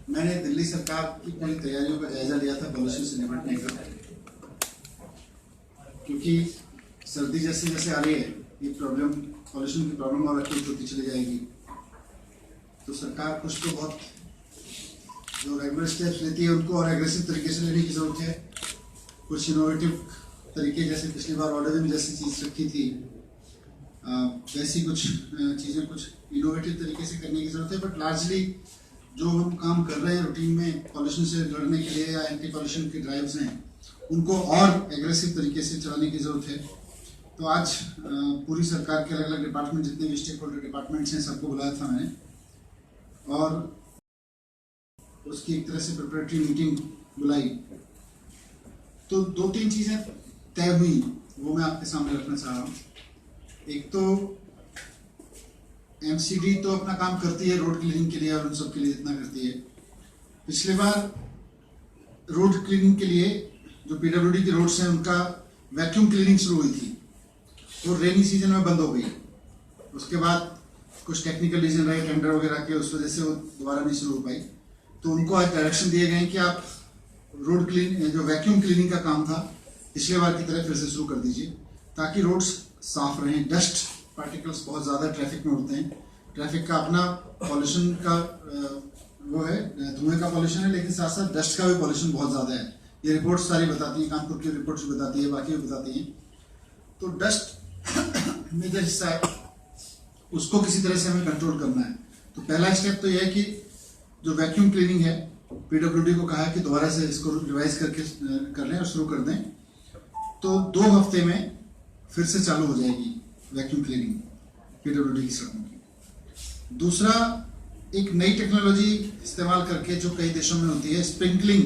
मैंने दिल्ली सरकार की पूरी तैयारियों का जायजा लिया था पॉल्यूशन से निपटने का, क्योंकि सर्दी जैसे जैसे आ रही है ये प्रॉब्लम, पॉल्यूशन की प्रॉब्लम और एक्यूट होती चली जाएगी। तो सरकार कुछ तो बहुत जो रेगुलर स्टेप्स लेती है उनको और एग्रेसिव तरीके से लेने की जरूरत है। कुछ इनोवेटिव तरीके, जैसे पिछली बार ऑर्डर जैसी चीज़ रखी थी, वैसी कुछ चीज़ें कुछ इनोवेटिव तरीके से करने की जरूरत है। बट लार्जली जो हम काम कर रहे हैं रूटीन में पॉल्यूशन से लड़ने के लिए या एंटी पॉल्यूशन की ड्राइव्स हैं, उनको और एग्रेसिव तरीके से चलाने की जरूरत है। तो आज पूरी सरकार के अलग अलग डिपार्टमेंट, जितने भी स्टेक होल्डर डिपार्टमेंट्स हैं, सबको बुलाया था मैंने, और उसकी एक तरह से प्रिपरेटरी मीटिंग बुलाई। तो 2-3 चीज़ें तय हुई, वो मैं आपके सामने रखना चाह रहा हूँ। एक तो एमसीडी तो अपना काम करती है रोड क्लीनिंग के लिए और उन सब के लिए जितना करती है। पिछले बार रोड क्लीनिंग के लिए जो पीडब्ल्यूडी की रोड्स हैं उनका वैक्यूम क्लीनिंग शुरू हुई थी, वो रेनी सीजन में बंद हो गई। उसके बाद कुछ टेक्निकल रीजन रहे, टेंडर वगैरह के, उस वजह से वो दोबारा नहीं शुरू हो पाई। तो उनको आज डायरेक्शन दिए गए कि आप रोड क्लीन जो वैक्यूम क्लीनिंग का काम था पिछले बार की तरह फिर से शुरू कर दीजिए, ताकि रोड्स साफ रहें। डस्ट पार्टिकल्स बहुत ज़्यादा ट्रैफिक में उड़ते हैं। ट्रैफिक का अपना पॉल्यूशन का वो है, धुएं का पॉल्यूशन है, लेकिन साथ साथ डस्ट का भी पॉल्यूशन बहुत ज़्यादा है। ये रिपोर्ट सारी बताती हैं, कानपुर की रिपोर्ट्स बताती है, बाकी भी बताती हैं। तो डस्ट में जो हिस्सा है उसको किसी तरह से हमें कंट्रोल करना है। तो पहला स्टेप तो यह है कि जो वैक्यूम क्लीनिंग है, पीडब्ल्यूडी को कहा है कि दोबारा से इसको रिवाइज करके कर लें और शुरू कर दें। तो 2 हफ्ते में फिर से चालू हो जाएगी वैक्यूम क्लीनिंग पीडब्ल्यूडी की सड़कों की। दूसरा, एक नई टेक्नोलॉजी इस्तेमाल करके जो कई देशों में होती है, स्प्रिंकलिंग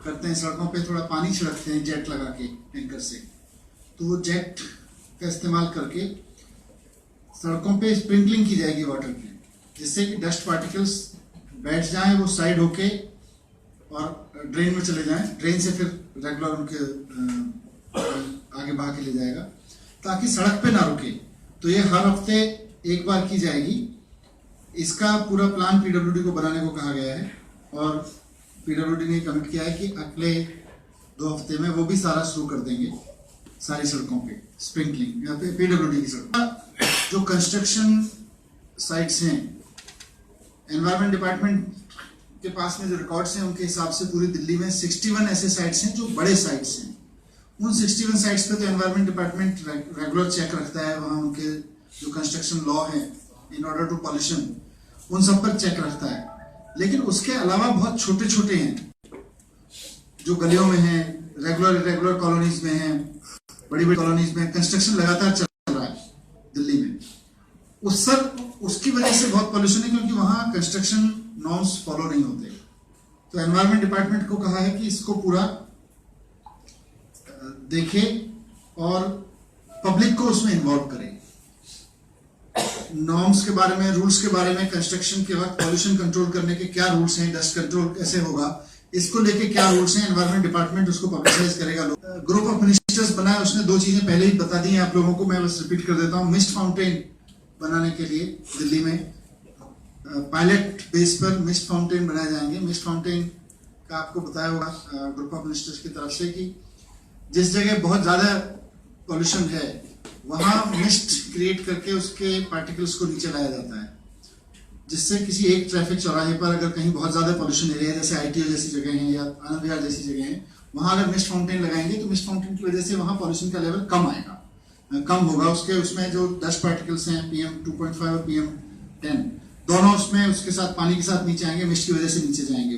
करते हैं सड़कों पे, थोड़ा पानी छिड़कते हैं जेट लगा के टैंकर से। तो वो जेट का इस्तेमाल करके सड़कों पे स्प्रिंकलिंग की जाएगी वाटर की, जिससे कि डस्ट पार्टिकल्स बैठ जाएं, वो साइड होके और ड्रेन में चले जाएं। ड्रेन से फिर रेगुलर उनके आगे बहा के ले जाएगा, ताकि सड़क पे ना रुके। तो ये हर हफ्ते एक बार की जाएगी। इसका पूरा प्लान पीडब्ल्यूडी को बनाने को कहा गया है, और पीडब्ल्यूडी ने कमिट किया है कि अगले 2 हफ्ते में वो भी सारा शुरू कर देंगे, सारी सड़कों पे स्प्रिंकलिंग या फिर पीडब्ल्यूडी की सड़क। जो कंस्ट्रक्शन साइट्स हैं, एनवायरमेंट डिपार्टमेंट के पास में जो रिकॉर्ड्स हैं उनके हिसाब से पूरी दिल्ली में 61 ऐसे साइट्स हैं जो बड़े साइट्स हैं। उन 61 साइट्स पे तो एनवायरमेंट डिपार्टमेंट रेगुलर चेक रखता है, वहाँ उनके जो कंस्ट्रक्शन लॉ है इन ऑर्डर टू पॉल्यूशन, उन सब पर चेक रखता है। लेकिन उसके अलावा बहुत छोटे छोटे हैं जो गलियों में हैं, रेगुलर इरेगुलर कॉलोनीज में हैं, बड़ी बड़ी कॉलोनीज में कंस्ट्रक्शन लगातार चल रहा है दिल्ली में। उसकी वजह से बहुत पॉल्यूशन है, क्योंकि वहाँ कंस्ट्रक्शन नॉर्म्स फॉलो नहीं होते। तो एनवायरमेंट डिपार्टमेंट को कहा है कि इसको पूरा देखे और पब्लिक को उसमें इन्वॉल्व करें। नॉर्म्स के बारे में, रूल्स के बारे में, कंस्ट्रक्शन के वक्त पॉल्यूशन कंट्रोल करने के क्या रूल्स हैं, डस्ट कंट्रोल कैसे होगा, इसको लेके क्या रूल्स हैं, एनवायरमेंट डिपार्टमेंट उसको पब्लिसाइज करेगा। ग्रुप ऑफ मिनिस्टर्स बना है, उसने 2 चीजें पहले ही बता दी हैं आप लोगों को, मैं बस रिपीट कर देता हूँ। मिस्ट फाउंटेन बनाने के लिए दिल्ली में पायलट बेस पर मिस्ट फाउंटेन बनाए जाएंगे। मिस्ट फाउंटेन का आपको बताया होगा ग्रुप ऑफ मिनिस्टर्स की तरफ से कि जिस जगह बहुत ज़्यादा पॉल्यूशन है वहाँ मिस्ट क्रिएट करके उसके पार्टिकल्स को नीचे लाया जाता है, जिससे किसी एक ट्रैफिक चौराहे पर अगर कहीं बहुत ज़्यादा पॉल्यूशन एरिया, जैसे ITO जैसी जगह हैं या आनंद विहार जैसी जगह हैं, वहाँ अगर मिस्ट फाउंटेन लगाएंगे तो मिस्ट फाउंटेन की वजह से वहाँ पॉल्यूशन का लेवल कम आएगा, कम होगा। उसमें जो डस्ट पार्टिकल्स हैं PM2.5 और PM10 दोनों उसमें उसके साथ पानी के साथ नीचे आएंगे, मिस्ट की वजह से नीचे जाएंगे।